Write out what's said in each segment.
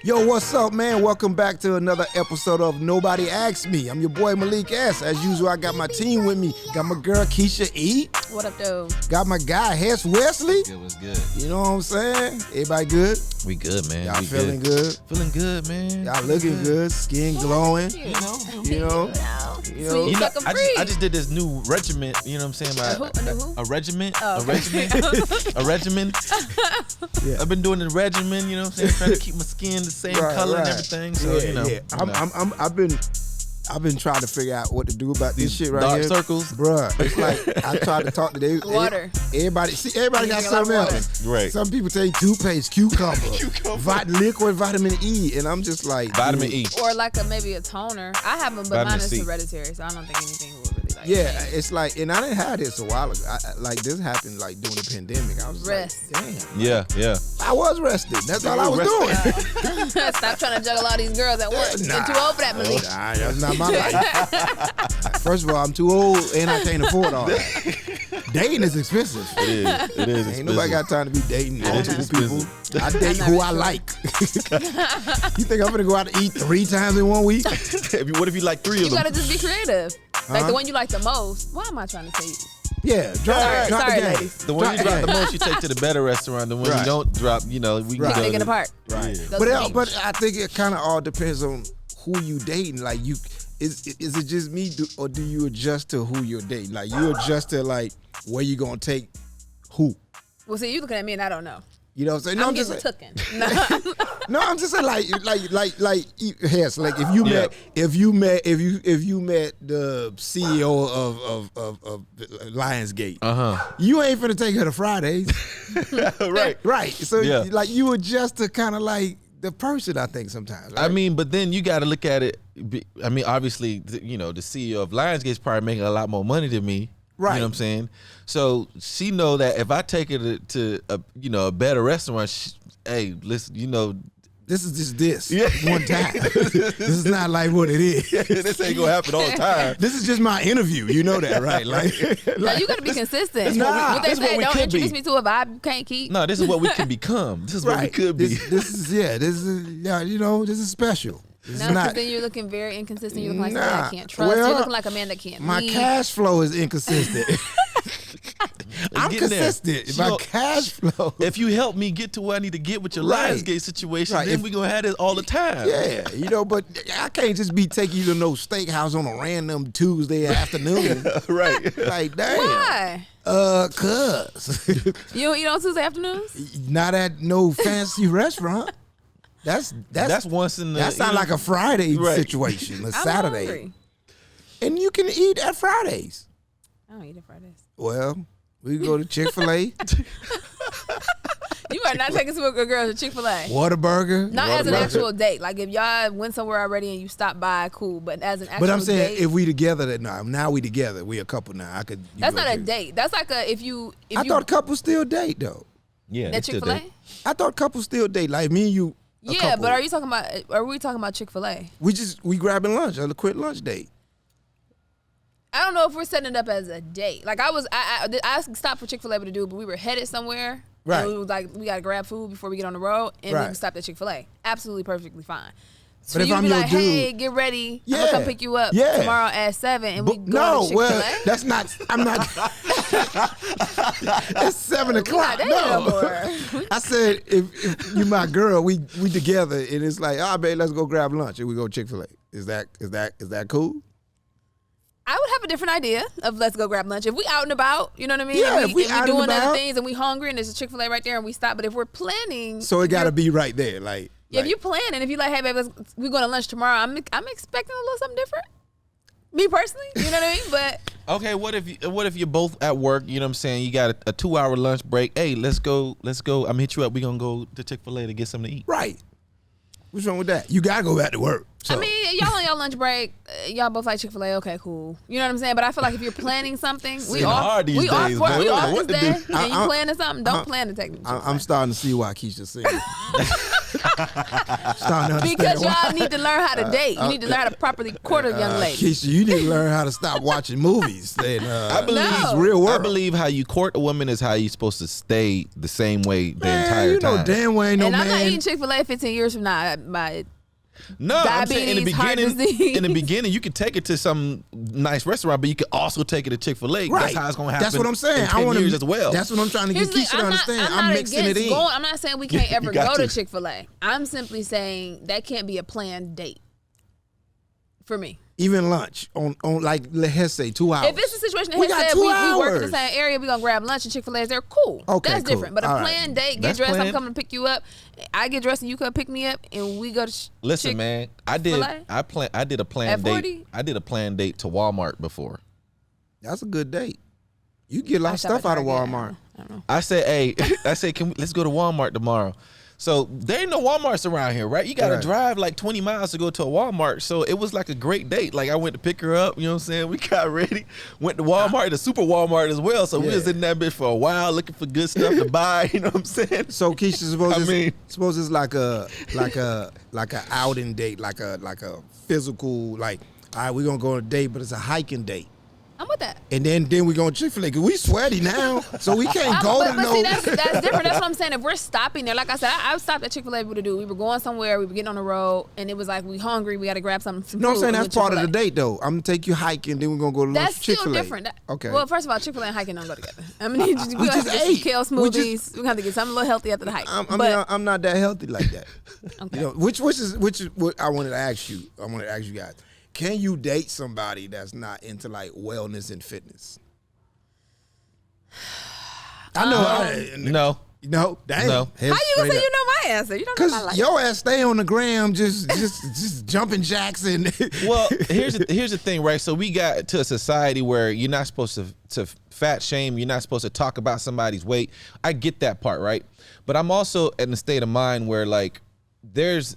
Yo, what's up, man? Welcome back to another episode of Nobody Asked Me. I'm your boy Malik S. As usual, I got my team with me. Got my girl Keysha E. What up, though? Got my guy Hess Wesley. What's good? You know what I'm saying? Everybody good? We good, man. Y'all we feeling good? Feeling good, man. Y'all looking good? Skin glowing? You know. You know? So I just did this new regiment. You know what I'm saying? A regiment. Oh, a regiment. A regimen. Yeah. I've been doing the regimen. You know what I'm saying? Trying to keep my skin the same color and everything. So I've been trying to figure out what to do about this shit right dark here. circles. Bruh, it's like I tried to talk to them. Water. Everybody got something else. Right. Some people take toothpaste, cucumber. Liquid vitamin E, and I'm just like Vitamin E. Or like maybe a toner. I have them, but Vitamin mine is C. hereditary, so I don't think anything will really like Yeah, change. it's like, and I didn't have this a while ago. Like this happened like during the pandemic. I was Rest. like, damn. Yeah. I was rested. That's all I was doing. Stop trying to juggle all these girls at once. Nah. You're too old for that, Malik. Nah, that's not my life. First of all, I'm too old and I can't afford all that. Dating is expensive. It is. Ain't nobody got time to be dating multiple people. expensive. I date who I like. You think I'm gonna go out to eat 3 times in 1 week? What if you like 3 of You them? gotta just be creative. Like the one you like the most. Why am I trying to say? Yeah, drop Sorry, the game. ladies. The one you drop the most, you take to the better restaurant. The one Right. you don't drop, we can Pick go it to. apart. Right. Those are things. But I think it kind of all depends on who you dating. Like is it just me or do you adjust to who you're dating? Like you adjust to like where you gonna take who? Well, see, you looking at me and I don't know. You know what I'm saying? No, I'm just getting saying, tooken. no, I'm just saying like Hess, like if you met the CEO of Lionsgate, you ain't finna take her to Fridays. Right. So like you adjust to kind of like the person, I think sometimes. Right? I mean, but then you got to look at it. I mean, obviously, the CEO of Lionsgate's probably making a lot more money than me. Right. You know what I'm saying? So she know that if I take her to a better restaurant, hey, listen, this is just one time. This is not like what it is. this ain't gonna happen all the time. This is just my interview. You know that, right? Like You gotta be consistent. Nah. What they This is what say, we don't could introduce be. me to a vibe you can't keep. No, this is what we can become. This is what we could be. This is special. This No, is because not. then you're looking very inconsistent. You look like somebody I Nah. can't trust. Well, You're looking like a man that can't My lead. cash flow is inconsistent. I'm getting there. consistent. My cash flow. If you help me get to where I need to get with your Right. Lionsgate situation, Right. then we gonna have this all the time. Yeah, but I can't just be taking you to no steakhouse on a random Tuesday afternoon. Right. Like, damn. Why? Cuz. You don't eat on Tuesday afternoons? Not at no fancy restaurant. That's once in the. that sounds like a Friday Right. situation, a I'm Saturday. hungry. And you can eat at Fridays. I don't eat it Fridays. Well, we can go to Chick-fil-A, You are not taking some good girls to Chick-fil-A. Whataburger. Not as an actual date. Like if y'all went somewhere already and you stopped by, cool. But as an actual But I'm saying date, if we together, now we together. We a couple now. that's not a date. That's like a if I thought couples still date though. Yeah. at Chick-fil-A. I thought couples still date. Like me and you. Yeah, couple. but are we talking about Chick-fil-A? We grabbing lunch on a quick lunch date. I don't know if we're setting it up as a date. Like I stopped for Chick-fil-A to do, but we were headed somewhere. Right. And we was like, we gotta grab food before we get on the road, and Right. we stopped at Chick-fil-A. Absolutely, perfectly fine. So But if you I'm be your like, dude- hey, get ready. I'm Yeah. gonna come pick you up Yeah. tomorrow at 7, and we But go to Chick-fil-A. that's not. I'm not. It's 7 o'clock. dating no No. more. I said if you my girl, we together, and it's like, babe, let's go grab lunch, and we go Chick-fil-A. Is that cool? I would have a different idea of let's go grab lunch. If we out and about, you know what I mean? Yeah, and if we and out and doing about. other things and we hungry and there's a Chick-fil-A right there and we stop. But if we're planning, So it got to be right there, like. if you plan and if you like, hey babe, we're going to lunch tomorrow, I'm expecting a little something different. Me personally, you know what I mean? But Okay, what if you're both at work, you know what I'm saying? You got a 2-hour lunch break. Hey, let's go. I'm gonna hit you up. We're gonna go to Chick-fil-A to get something to eat. Right. What's wrong with that? You gotta go back to work. So. I mean, y'all on y'all lunch break, y'all both like Chick-fil-A. Okay, cool. You know what I'm saying? But I feel like if you're planning something, we off this day, and you planning something, don't plan to take me. I'm starting to see why Keysha's single. Because y'all need to learn how to date. You need to learn how to properly court a young lady. Keisha, you need to learn how to stop watching movies. And, I believe it's real world. I believe how you court a woman is how you supposed to stay the same way the entire you time. You know damn well ain't no man. And I'm not eating Chick-fil-A 15 years from now. No, I'm saying in the beginning, you could take it to some nice restaurant, but you could also take it to Chick-fil-A. Right. That's how it's going to happen. That's what I'm saying. In 10 years as well. That's what I'm trying to get Keisha to understand. I'm mixing it in. I'm not saying we can't ever go to Chick-fil-A. I'm simply saying that can't be a planned date for me. Even lunch on like let's say 2 hours. If it's a situation that Hess said we work in the same area, we gonna grab lunch and Chick-fil-A is there, cool. Okay, that's different. But a planned date, get dressed, I'm coming to pick you up. I get dressed and you come pick me up, and we go to. Listen, man, I did a planned date. I did a planned date to Walmart before. That's a good date. You get a lot of stuff out of Walmart. I don't know. I said, hey, let's go to Walmart tomorrow. So there ain't no Walmarts around here, right? You got to drive like 20 miles to go to a Walmart. So it was like a great date. Like I went to pick her up, you know what I'm saying? We got ready, went to Walmart, the super Walmart as well. So we was in that bitch for a while looking for good stuff to buy, you know what I'm saying? So Keisha, suppose it's like a outing date, like a physical, like, all right, we're gonna go on a date, but it's a hiking date. I'm with that. And then we going to Chick-fil-A because we sweaty now, so we can't go to no. See, that's different. That's what I'm saying. If we're stopping there, like I said, I stopped at Chick-fil-A to do. We were going somewhere. We were getting on the road, and it was like we hungry. We got to grab something. No, I'm saying that's part of the date, though. I'm gonna take you hiking, then we're gonna go to lunch. That's still different. Okay. Well, first of all, Chick-fil-A and hiking don't go together. I mean, we have to get some kale smoothies. We're gonna have to get something a little healthy after the hike. I'm not that healthy like that. Okay. You know, which is what I wanted to ask you. I wanted to ask you guys. Can you date somebody that's not into like wellness and fitness? I know. No. Damn. No. How you gonna say you know my answer? You don't know my life. Your ass stay on the gram just jumping jacks and. Well, here's the thing, right? So we got to a society where you're not supposed to fat shame. You're not supposed to talk about somebody's weight. I get that part, right? But I'm also in a state of mind where like there's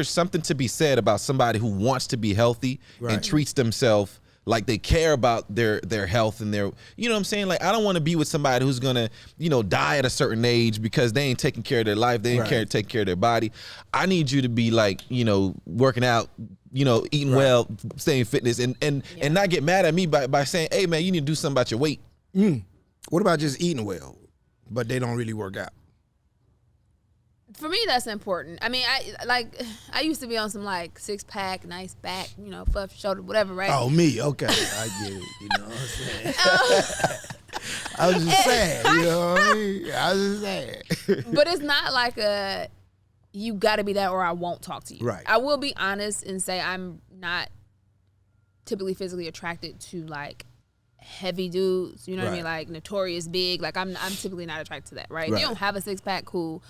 something to be said about somebody who wants to be healthy and treats themselves like they care about their health and their, you know what I'm saying? Like, I don't want to be with somebody who's going to, die at a certain age because they ain't taking care of their life. They ain't taking care of their body. I need you to be like, working out, eating well, staying fitness and not get mad at me by saying, hey man, you need to do something about your weight. What about just eating well, but they don't really work out? For me, that's important. I mean, I used to be on some like 6-pack, nice back, fluff shoulder, whatever, right? Oh, me, okay, I get it. You know what I'm saying? I was just saying, you know what I mean? I was just saying. But it's not like you got to be that or I won't talk to you. Right. I will be honest and say I'm not typically physically attracted to like heavy dudes. You know what I mean? Like notorious big. Like I'm typically not attracted to that. Right. If you don't have a 6-pack, cool.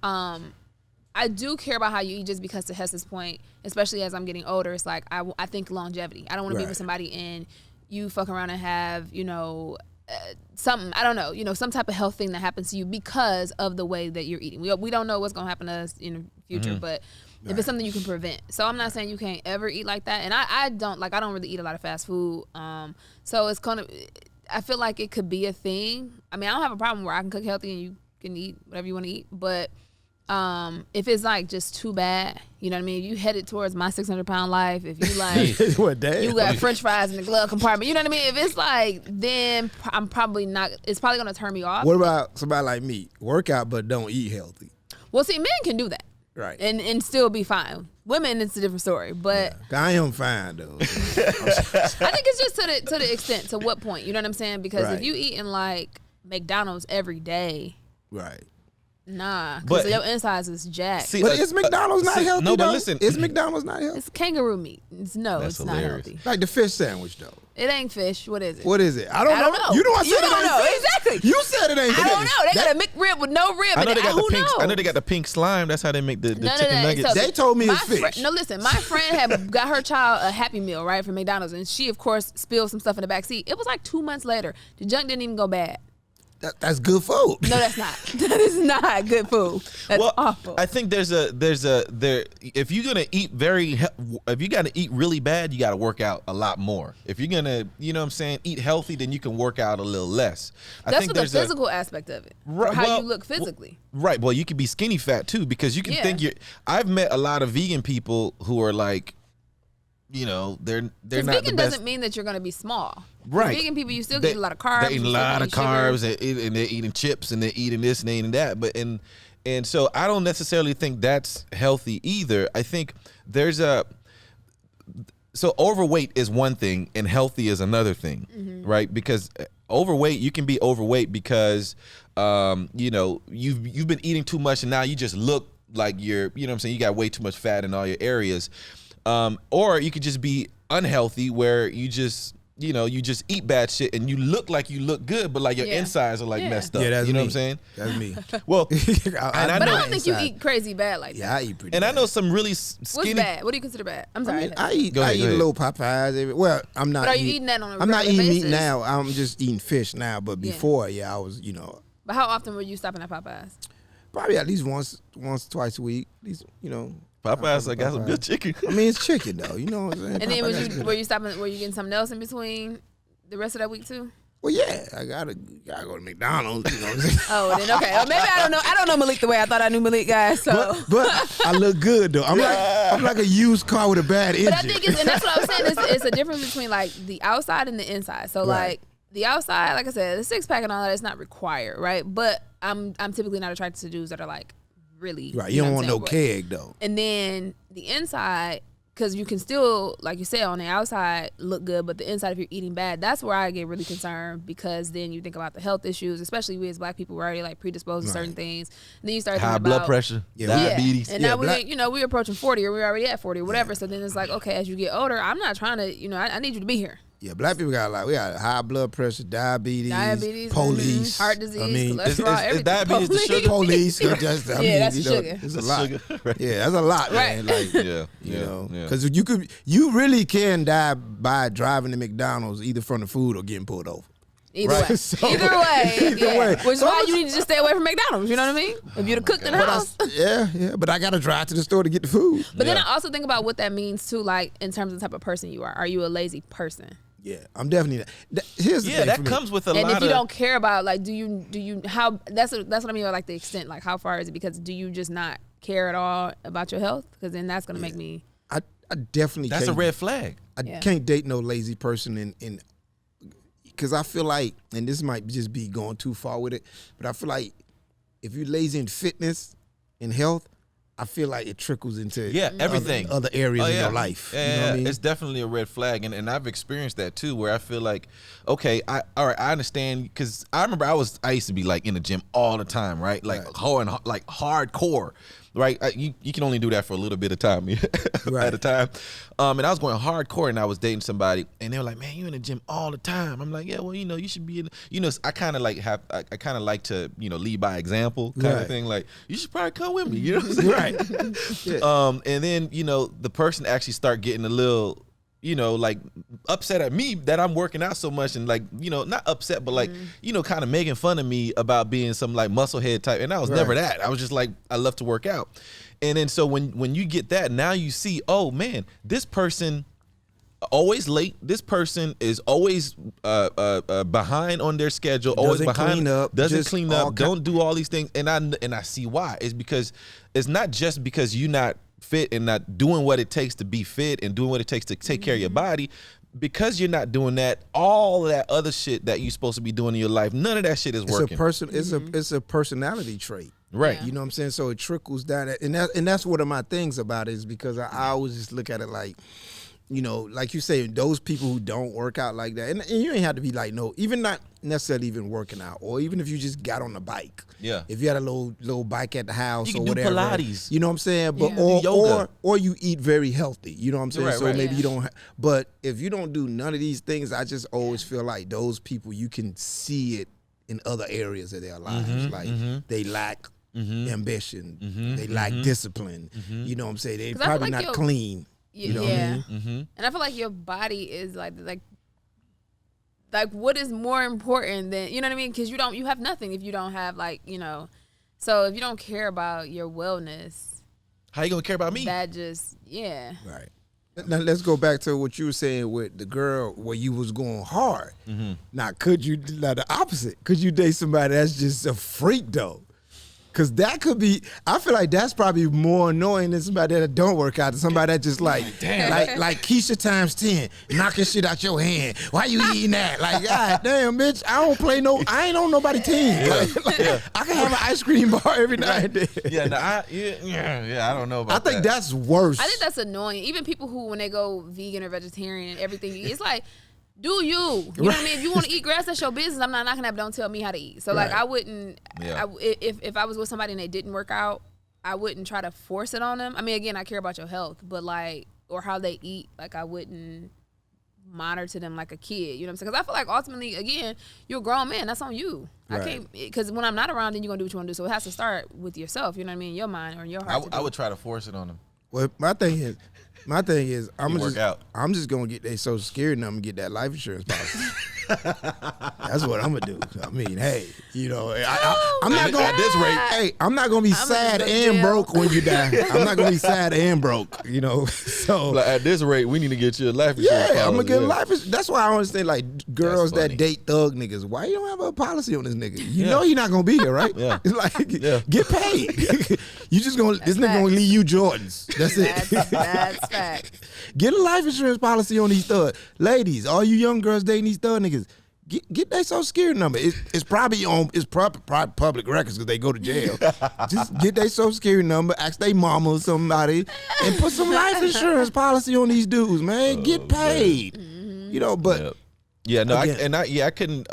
I do care about how you eat just because to Hess's point, especially as I'm getting older, it's like I think longevity. I don't want to be with somebody and you fuck around and have, something, I don't know, some type of health thing that happens to you because of the way that you're eating. We don't know what's going to happen to us in the future, but if it's something you can prevent. So I'm not saying you can't ever eat like that. And I don't really eat a lot of fast food. So it's kind of, I feel like it could be a thing. I mean, I don't have a problem where I can cook healthy and you can eat whatever you want to eat, but if it's like just too bad, you know what I mean? If you headed towards my 600-pound life, if you like, you got French fries in the glove compartment, you know what I mean? If it's like, then I'm probably not. It's probably gonna turn me off. What about somebody like me? Work out but don't eat healthy. Well, see, men can do that, right? And still be fine. Women, it's a different story. But I am fine though. I think it's just to the extent. To what point? You know what I'm saying? Because if you eating like McDonald's every day, right? Nah, because your insides is jacked. See, but is McDonald's not healthy? No, but listen, is McDonald's not healthy? It's kangaroo meat. It's hilarious. Not healthy. Like the fish sandwich though. It ain't fish. What is it? What is it? I don't know. You know I said it ain't fish. Exactly. You said it ain't fish. I don't know. They got a McRib with no rib. I know they got the pink. Knows? I know they got the pink slime. That's how they make the chicken nuggets. They told me it's fish. No, listen. My friend had got her child a Happy Meal right from McDonald's, and she of course spilled some stuff in the back seat. It was like 2 months later. The junk didn't even go bad. That's good food. No, that's not. That is not good food. That's awful. I think if you're gonna eat if you gotta eat really bad, you gotta work out a lot more. If you're gonna, you know what I'm saying, eat healthy, then you can work out a little less. That's for the physical aspect of it. Right, how you look physically. Right. Well, you can be skinny fat too, because you can think I've met a lot of vegan people who are like, you know, they're not vegan the best. Doesn't mean that you're going to be small. Right. Vegan people, you still eat a lot of carbs. They're eating a lot of carbs, and they're eating chips, and they're eating this and they're eating that. But and so I don't necessarily think that's healthy either. I think so overweight is one thing and healthy is another thing, right? Because overweight, you can be overweight because you know, you've been eating too much and now you just look like you're, you know what I'm saying, you got way too much fat in all your areas. Or you could just be unhealthy where you just, you know, you just eat bad shit and you look like you look good, but like your insides are like messed up. Yeah, that's you know me. what I'm saying? That's me. Well, I don't think you eat crazy bad like that. Yeah, I eat pretty and bad. I know some really skinny. What's bad? What do you consider bad? I'm sorry. I eat a little Popeyes. Well, I'm not. But are you eating that on a I'm not regular eating basis? meat now. I'm just eating fish now. But before, I was, you know. But how often were you stopping at Popeyes? Probably at least once, twice a week. At least, you know. Popeyes, I got some good chicken. I mean, it's chicken though. You know what I'm saying? And then were you stopping? Were you getting something else in between the rest of that week too? Well, yeah, I gotta go to McDonald's. You know what I'm saying? Oh, then okay. Well, maybe I don't know. I don't know Malik the way I thought I knew Malik, guys. So, but I look good though. I'm like a used car with a bad engine. But I think and that's what I was saying. It's a difference between like the outside and the inside. So like the outside, like I said, the 6-pack and all that is not required, right? But I'm typically not attracted to dudes that are like really right. You don't want no keg though. And then the inside, because you can still, like you said, on the outside look good, but the inside, if you're eating bad, that's where I get really concerned, because then you think about the health issues, especially we as Black people, we're already like predisposed to certain things. And then you start high thinking blood about pressure, diabetes. And now we're approaching 40, or we're already at 40 or whatever. So then it's like, okay, as you get older, I'm not trying to, I need you to be here. Yeah, Black people we got high blood pressure, diabetes, police, heart disease, cholesterol, is everything. diabetes the sugar? Police, that's the sugar. It's a That's lot. sugar, right. Yeah, that's a lot, man. Like, you know, because you really can die by driving to McDonald's either from the food or getting pulled over. Either way. Either way. Which is why you need to just stay away from McDonald's, you know what I mean? If you'd have cooked in the house. But I got to drive to the store to get the food. But then I also think about what that means too, like in terms of the type of person you are. Are you a lazy person? Yeah, I'm definitely that. Here's the thing that comes with a lot of. And if you don't care about, like, do you how that's what I mean by like the extent, like how far is it? Because do you just not care at all about your health? Because then that's gonna make me. I definitely. That's a red flag. I can't date no lazy person in because I feel like, and this might just be going too far with it, but I feel like if you're lazy in fitness and health, I feel like it trickles into everything, other areas in your life. Yeah, you know what I mean? It's definitely a red flag, and I've experienced that too, where I feel like, okay, I understand, because I remember I used to be like in the gym all the time, right? Like hardcore, right? You can only do that for a little bit of time at a time. And I was going hardcore, and I was dating somebody, and they were like, "Man, you in the gym all the time." I'm like, "Yeah, well, you should be in." I kind of like to lead by example kind of thing. Like, you should probably come with me. You know what I'm saying? Right. And then the person actually start getting a little. Like upset at me that I'm working out so much, and like, not upset, but like, kind of making fun of me about being some like musclehead type. And I was never that. I was just like, I love to work out. And then so when you get that, now you see, oh man, this person always late. This person is always behind on their schedule, always behind, doesn't clean up, don't do all these things. And I see why. It's because it's not just because you're not fit and not doing what it takes to be fit and doing what it takes to take care of your body. Because you're not doing that, all that other shit that you're supposed to be doing in your life, none of that shit is working. It's a personality trait. Right. Yeah. You know what I'm saying? So it trickles down. And that's one of my things about it, is because I always just look at it like, like you say, those people who don't work out like that, and you ain't have to be like, even not necessarily even working out, or even if you just got on the bike. Yeah. If you had a little bike at the house or whatever. You whatever. can do Pilates. You know what I'm saying? But yoga. Or you eat very healthy. You know what I'm saying? Right, so right. maybe you don't. But if you don't do none of these things, I just always feel like those people, you can see it in other areas of their lives. They lack ambition. They lack discipline. You know what I'm saying? They probably not clean. You know what I mean? And I feel like your body is like Like, what is more important than, you know what I mean? Because you have nothing if you don't have, like, so if you don't care about your wellness. How you going to care about me? That just, yeah. Right. Now, let's go back to what you were saying with the girl where you was going hard. Now, the opposite, could you date somebody that's just a freak, though? Because that could be, I feel like that's probably more annoying than somebody that don't work out, than somebody that just like Keysha times 10, knocking shit out your hand. Why you eating that? Like, God damn, bitch, I ain't on nobody's team. I can have an ice cream bar every night and then. I don't know about that. I think that's worse. I think that's annoying. Even people who, when they go vegan or vegetarian and everything, it's like, do you know what I mean? If you want to eat grass, that's your business. I'm not knocking that, but don't tell me how to eat. So, like, I wouldn't, if I was with somebody and they didn't work out, I wouldn't try to force it on them. I mean, again, I care about your health, but, like, or how they eat, like, I wouldn't monitor them like a kid. You know what I'm saying? Because I feel like ultimately, again, you're a grown man. That's on you. Right. I can't, because when I'm not around, then you're going to do what you want to do. So it has to start with yourself, you know what I mean? In your mind or in your heart. I would try to force it on them. Well, my thing is, I'm just gonna get they Social Security number and get that life insurance policy. That's what I'm gonna do. I mean, hey, I'm not gonna at this rate. Hey, I'm not gonna be sad and broke when you die. I'm not gonna be sad and broke. So like, at this rate, we need to get you a life insurance. Yeah, I'm gonna get life insurance. That's why I understand like girls that date thug niggas. Why you don't have a policy on this nigga? You know you're not gonna be here, right? Yeah. It's like get paid. You just gonna this nigga gonna leave you Jordans. That's it. That's fact. Get a life insurance policy on these thugs. Ladies, all you young girls dating these thug niggas, get their Social Security number. It's probably public records because they go to jail. Just get their Social Security number, ask their mama or somebody, and put some life insurance policy on these dudes, man. Get paid. But... Yep. Yeah, no, I couldn't,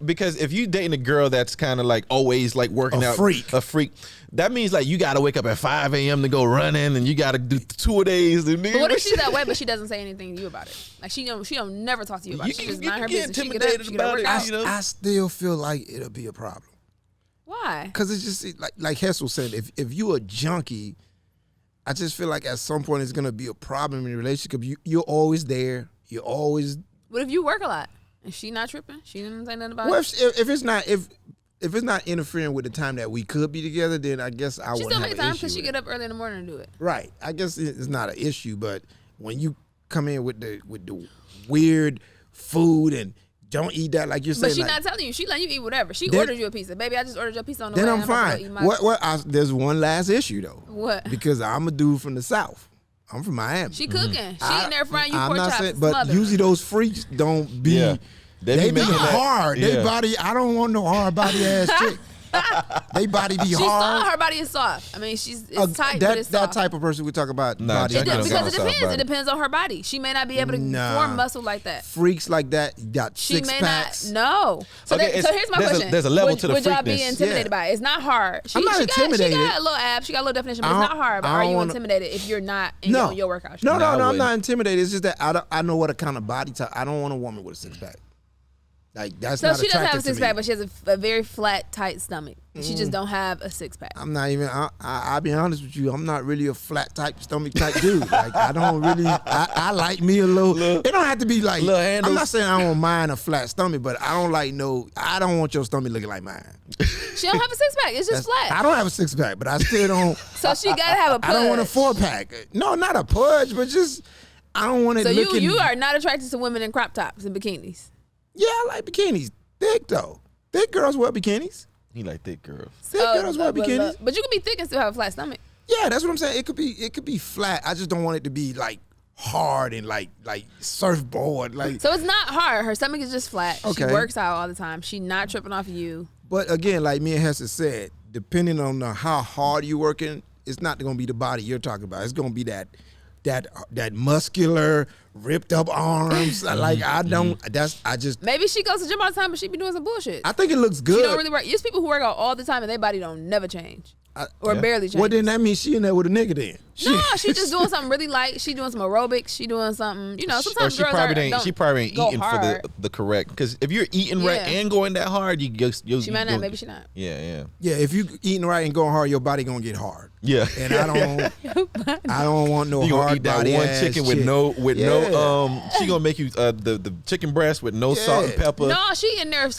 because if you dating a girl that's kind of like always like working out, a freak, that means like you got to wake up at 5 a.m. to go running, and you got to do 2 days. But what if she's that way, but she doesn't say anything to you about it? Like she don't never talk to you about it. She just mind her business. She get up, I still feel like it'll be a problem. Why? Because it's just like Hess was saying, if you a junkie, I just feel like at some point it's gonna be a problem in your relationship. You're always there. You're always. What if you work a lot and she not tripping? She didn't say nothing about it. If it's not interfering with the time that we could be together, then I guess I wouldn't have an issue. She still make time because she get up early in the morning to do it. Right. I guess it's not an issue, but when you come in with the weird food and don't eat that like you're saying. But she's not telling you. She letting you eat whatever. She ordered you a pizza. Baby, I just ordered your pizza on the way. Then I'm fine. There's one last issue though. What? Because I'm a dude from the South. I'm from Miami. She cooking. She in there frying you pork chops. Saying, but usually those freaks don't be. Yeah. They be hard. Yeah. They body. I don't want no hard body ass chick. They body be hard. Her body is soft. I mean, it's tight, but it's soft. That type of person we talk about. Body. Because it depends. It depends on her body. She may not be able to form muscle like that. Freaks like that got six packs. No. So here's my question. There's a level to the freakness. Would y'all be intimidated by it? It's not hard. I'm not intimidated. She got a little abs. She got a little definition, but it's not hard. But are you intimidated if you're not in your workout? No, I'm not intimidated. It's just that I know what a kind of body type. I don't want a woman with a six pack. Like that's so not she doesn't have a six pack, but she has a very flat, tight stomach. She just don't have a six pack. I'm not even. I'll be honest with you. I'm not really a flat type stomach type dude. Like I don't really. I like me a little. It don't have to be like. I'm not saying I don't mind a flat stomach, but I don't like no. I don't want your stomach looking like mine. She don't have a six pack. It's just flat. I don't have a six pack, but I still don't. So she gotta have a pudge. I don't want a 4-pack. No, not a pudge, but just I don't want it. So you are not attracted to women in crop tops and bikinis. Yeah, I like bikinis. Thick though. Thick girls wear bikinis. He like thick girls. Thick girls wear bikinis. But you can be thick and still have a flat stomach. Yeah, that's what I'm saying. It could be flat. I just don't want it to be like hard and like surfboard. Like so it's not hard. Her stomach is just flat. Okay. She works out all the time. She's not tripping off of you. But again, like me and Hess said, depending on how hard you're working, it's not gonna be the body you're talking about. It's gonna be that muscular, ripped up arms. Like I just maybe she goes to gym all the time, but she be doing some bullshit. I think it looks good. She don't really work. There's people who work out all the time and their body don't never change or barely change. Well, then that means she in there with a nigga. Then No, she just doing something really light. She doing some aerobics. She doing something. Sometimes she girls probably ain't eating hard. for the correct. Because if you're eating right and going that hard, she might not. Maybe she not. Yeah. If you eating right and going hard, your body gonna get hard. Yeah. And I don't want no hard eat that body one ass chicken with no she gonna make you the chicken breast with no salt and pepper. No, she in there.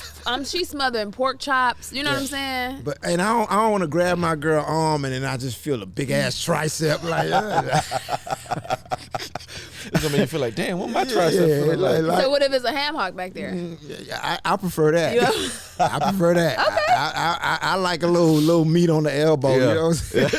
She smothering pork chops. You know what I'm saying? But I don't want to grab my girl arm and then I just feel a big ass tricep like. It's gonna make you feel like, damn, what my tricep feeling like? So what if it's a ham hock back there? I prefer that. Yeah. I prefer that. Okay. I like a little meat on the elbow. Yeah. You know what I'm saying?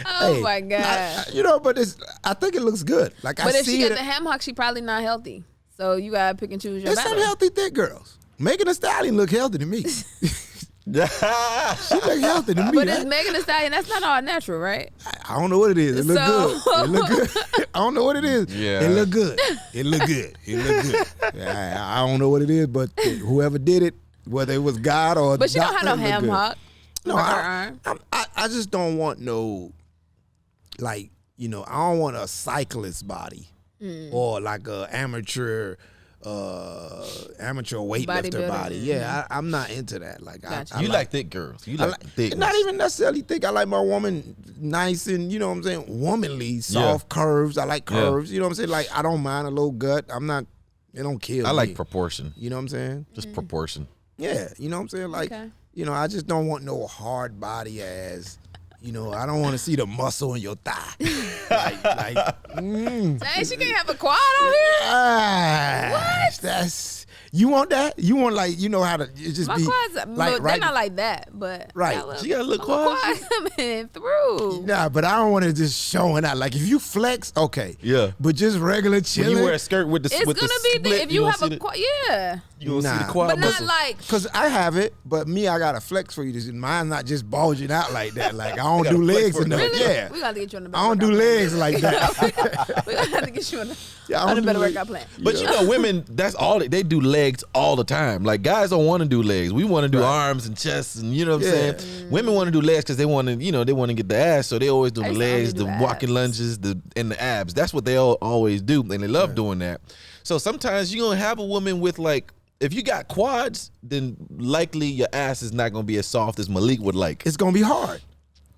Oh my God. But I think it looks good. Like, but if she get the ham hock, she probably not healthy. So you gotta pick and choose your battle. Some healthy thick girls. Megan Thee Stallion look healthy to me. She look healthy to me. But it's Megan Thee Stallion. That's not all natural, right? I don't know what it is. It look good. It look good. I don't know what it is. Yeah. It look good. It look good. It look good. I don't know what it is, but whoever did it, whether it was God or but she don't have no ham hock. No, I just don't want no, like, I don't want a cyclist body or like a amateur weightlifter body. Yeah, I'm not into that. Like, gotcha. You like thick girls. You like thick. Not even necessarily thick. I like my woman nice and, you know what I'm saying, womanly, soft curves. I like curves. You know what I'm saying? Like, I don't mind a little gut. It don't kill me. I like proportion. You know what I'm saying? Just proportion. Yeah, you know what I'm saying? Like, I just don't want no hard body ass. I don't want to see the muscle in your thigh. Dang, she can't have a quad out here? What? You want that? You want, like, how to just my be quads, like, they're not like that, but right. She got a little quads. Coming through. Nah, but I don't want it just showing out. Like, if you flex, okay. Yeah. But just regular chilling. When you wear a skirt with the it's with gonna the be split, if you have a quad. Yeah. You don't see the quad but muscle. not like. Because I have it, but me, I got to flex for you. Mine's not just bulging out like that. Like, I don't do legs enough. Really? Yeah. We got to get you on the better I don't do legs like that. we got to have to get you on I the better workout plan. But women, that's all they do legs all the time. Like, guys don't want to do legs. We want to do arms and chests, and you know what I'm saying. Women want to do legs because they want to, they want to get the ass, so they always do the legs, the walking lunges, and the abs. That's what they always do, and they love doing that. So sometimes you're gonna have a woman with, like, if you got quads, then likely your ass is not gonna be as soft as Malik would like. It's gonna be hard,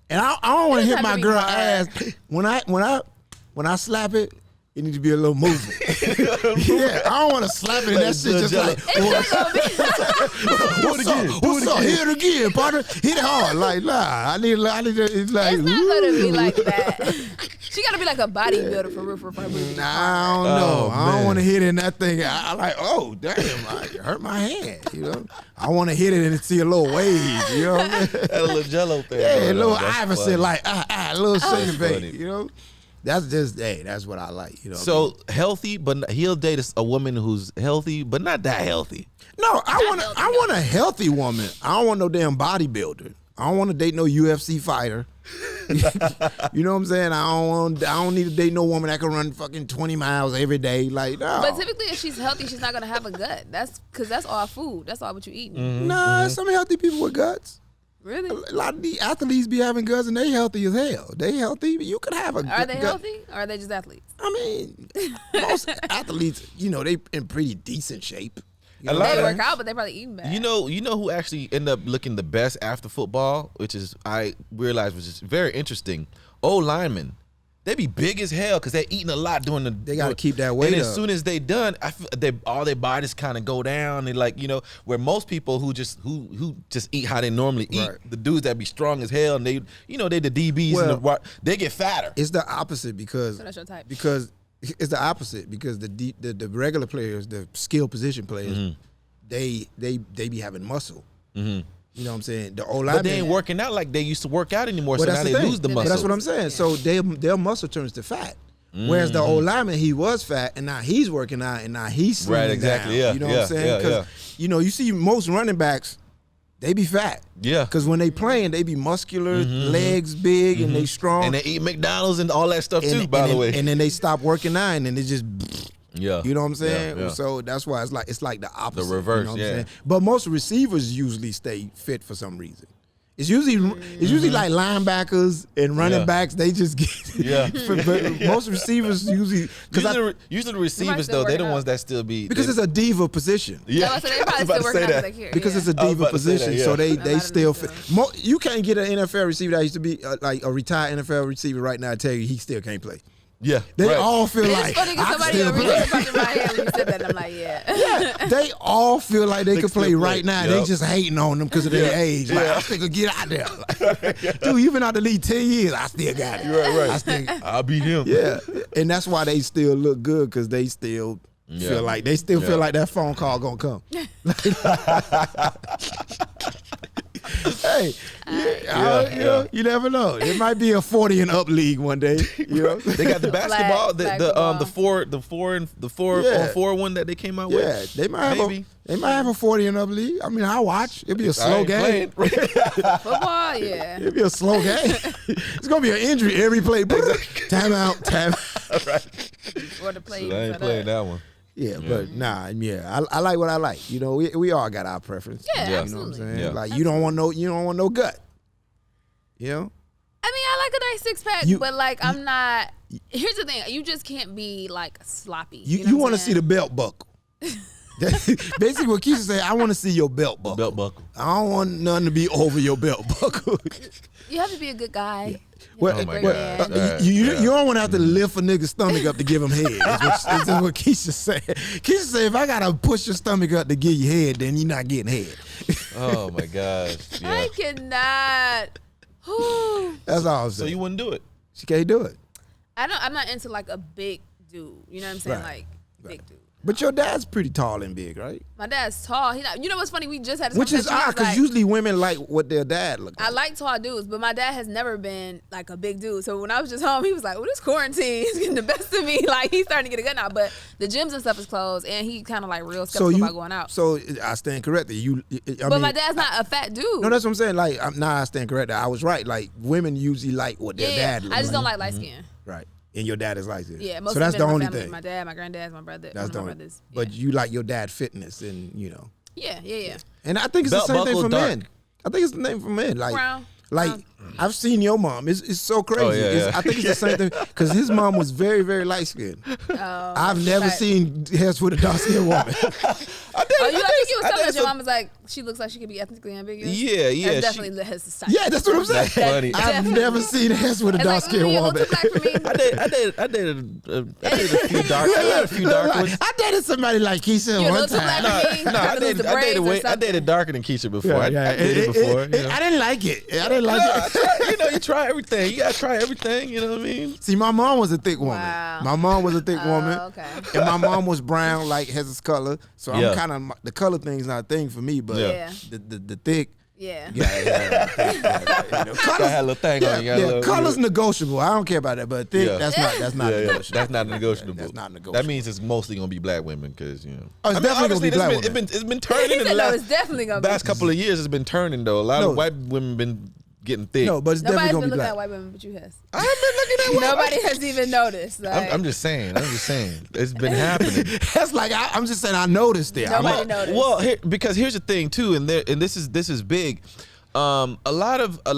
and I don't want to hit my girl ass when I slap it. It needs to be a little movement. Yeah, I don't want to slap it and that shit just like, what's up? Hit it again, partner. Hit it hard. Like, nah, I need to, it's like, it's not gonna be like that. She gotta be like a bodybuilder for real. Nah, I don't know. I don't want to hit it in that thing. I like, oh, damn, I hurt my hand, I want to hit it and see a little wave, you know what I mean? That little jello thing. Yeah, a little Iverson, like, a little shaking baby, That's just, that's what I like. So healthy, but he'll date a woman who's healthy, but not that healthy. No, I want a healthy woman. I don't want no damn bodybuilder. I don't want to date no UFC fighter. You know what I'm saying? I don't need to date no woman that can run fucking 20 miles every day. Like, no. But typically, if she's healthy, she's not gonna have a gut. That's because that's all food. That's all what you eating. Mm-hmm. Nah, some healthy people with guts. Really? A lot of the athletes be having guts and they healthy as hell. They healthy. You could have a gut. Are they healthy or are they just athletes? I mean, most athletes, they in pretty decent shape. They work out, but they probably eating bad. You know who actually end up looking the best after football, which is I realized was just very interesting. Old linemen. They be big as hell because they're eating a lot during the. They gotta keep that weight up. And as up. soon as they done, all their bodies kind of go down. And like where most people who just eat how they normally eat, the dudes that be strong as hell and they they the DBs they get fatter. It's the opposite because so that's your type. Because it's the opposite because the regular players, the skill position players, they be having muscle. Mm-hmm. You know what I'm saying? The old but they ain't working out like they used to work out anymore. So now they lose the muscle. But that's what I'm saying. Yeah. So their muscle turns to fat. Whereas the old lineman, he was fat, and now he's working out, and now he's slimming right, exactly. down. Yeah, you know what I'm saying? Because you see most running backs, they be fat. Yeah. Because when they playing, they be muscular, legs big, and they strong, and they eat McDonald's and all that stuff too. By the way, and then they stop working out, and then they just. Yeah, you know what I'm saying. Yeah. So that's why it's like the opposite. The reverse. You know what I'm saying? But most receivers usually stay fit for some reason. It's usually like linebackers and running backs. They just get but most receivers usually usually the receivers though they're the ones that still be because it's a diva position. Yeah, so they probably still working out here. Because it's a diva position, so they still fit. You can't get an NFL receiver that used to be like a retired NFL receiver right now. Tell you he still can't play. Yeah, they all feel like it's funny because somebody over here talking about him when you said that. I'm like, yeah, they all feel like they could play right now. They just hating on them because of their age. Like, I still could get out there. Like, dude, you've been out the league 10 years. I still got it. Right. I'll beat him. Yeah, and that's why they still look good because they still feel like feel like that phone call gonna come. Hey, you never know. It might be a 40 and up league one day. You know, they got the basketball, the 4 one that they came out with. Yeah, they might have a 40 and up league. I mean, I watch. It'll be a slow game. Football, it'll be a slow game. It's gonna be an injury every play. Time out. Right. Or the play. So I ain't playing that one. Yeah, but I like what I like. You know, we all got our preference. Yeah, you know absolutely. what I'm saying? Yeah. Like you don't want no gut. You know? I mean, I like a nice six pack, but like I'm not. Here's the thing: you just can't be like sloppy. You want to see the belt buckle. Basically, what Keysha said, I want to see your belt buckle. I don't want nothing to be over your belt buckle. You have to be a good guy. Yeah. Well, you don't want to have to lift a nigga's stomach up to give him head. That's what Keysha said. Keysha said, if I got to push your stomach up to give you head, then you're not getting head. Oh, my gosh. Yeah. I cannot. That's all I'm saying. So you wouldn't do it? She can't do it. I'm not into like a big dude. You know what I'm saying? Like, big dude. But your dad's pretty tall and big, right? My dad's tall. You know what's funny? We just had this which is odd because usually women like what their dad looks like. I like tall dudes, but my dad has never been like a big dude. So when I was just home, he was like, "Well, this quarantine is getting the best of me." Like he's starting to get a good now. But the gyms and stuff is closed, and he kind of like real skeptical about going out. So I stand corrected. But my dad's not a fat dude. No, that's what I'm saying. Like I stand corrected. I was right. Like women usually like what their dad looks like. I just don't like light skin. Right. And your dad is like this. Yeah, most so that's the only family, thing. My dad, my granddad, my brother. That's the only. brothers. Yeah. But you like your dad fitness and Yeah. And I think it's the same thing for men. I think it's the same for men. Like brown. I've seen your mom. It's so crazy. Oh, yeah. I think it's the same thing because his mom was very, very light skinned. I've never seen Hess with a dark skinned woman. I think you was telling us your mom was like, she looks like she could be ethnically ambiguous. Yeah. That's definitely the Hess society. Yeah, that's what I'm saying. That's funny. I've never seen Hess with a dark skinned woman. I dated a few dark ones. I dated somebody like Keysha one time. I dated darker than Keysha before. I did it before. I didn't like it. You try everything. You gotta try everything. You know what I mean? See, my mom was a thick woman. Wow. My mom was a thick woman. Okay. And my mom was brown like Hess's color. So I'm kind of the color thing's not a thing for me, but the thick. Yeah. Colors had a little thing on you. Color's negotiable. I don't care about that, but thick, that's not negotiable. That's not negotiable. That's not negotiable. That means it's mostly gonna be black women because Oh, it's definitely gonna be black women. It's been turning in the last couple of years. It's been turning though. A lot of white women been getting thick. No, but it's definitely gonna be black. Nobody's been looking at white women, but you has. I have been looking at white. Nobody has even noticed. Like. I'm just saying. It's been happening. That's like I'm just saying. I noticed it. Nobody noticed. Well, because here's the thing too, and this is big. A lot of. I'm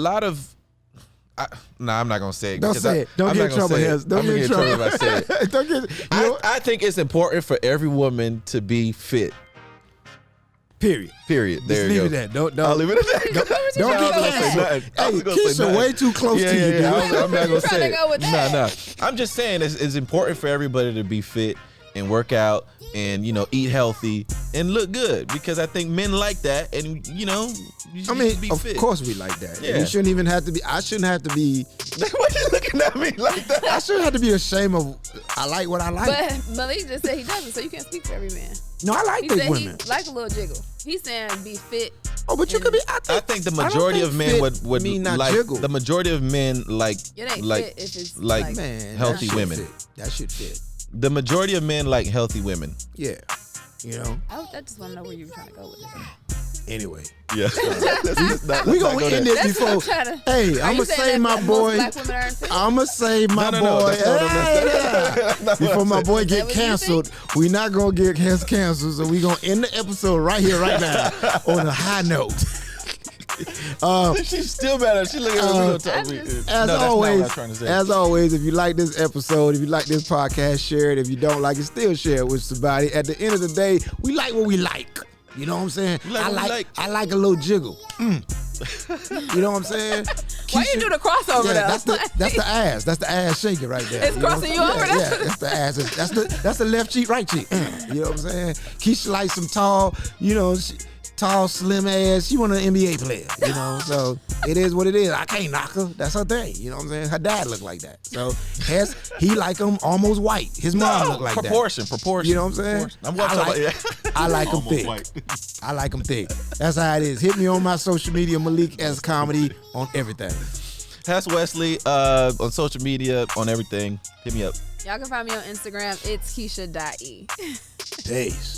not gonna say it. Don't say it. Don't get in trouble, Hess. Don't get in trouble if I say it. Don't get. I think it's important for every woman to be fit. Period. There Just leave it at that. I'll leave it at that. Don't get canceled. Hey, Keysha way too close to you, dude. I'm not gonna say it. No. I'm just saying it's important for everybody to be fit and work out and eat healthy and look good because I think men like that and you should be fit. Of course we like that. Yeah. You shouldn't even have to be. I shouldn't have to be. Why you looking at me like that? I shouldn't have to be ashamed of. I like what I like. But Malik just said he doesn't, so you can't speak for every man. No, I like thick women. He like a little jiggle. He's saying be fit. Oh, but you could be. I think the majority of men would mean not like. jiggle. The majority of men like fit if it's like man, healthy women. That should fit. The majority of men like healthy women. Yeah, I just want to know where you were trying to go with it. Anyway. Yeah. We gonna end it before. Hey, I'm gonna save my boy. I'm gonna save my boy. Before my boy get canceled, we not gonna get Hess canceled, so we gonna end the episode right here, right now, on a high note. She's still better. She looking at me. As always, if you like this episode, if you like this podcast, share it. If you don't like it, still share it with somebody. At the end of the day, we like what we like. You know what I'm saying? I like a little jiggle. You know what I'm saying? Why you do the crossover though? That's the ass. That's the ass shaking right there. It's crossing you over there? Yeah, that's the ass. That's the left cheek, right cheek. You know what I'm saying? Keisha likes some tall, tall, slim ass. She want an NBA player, so it is what it is. I can't knock her. That's her thing. You know what I'm saying? Her dad looked like that. So Hess, he like him almost white. His mom look like proportion. that. You know what I'm saying? I like him thick. I like him thick. That's how it is. Hit me on my social media, Malik S Comedy on everything. Hess Wesley on social media, on everything. Hit me up. Y'all can find me on Instagram. It's Keysha.E. Peace.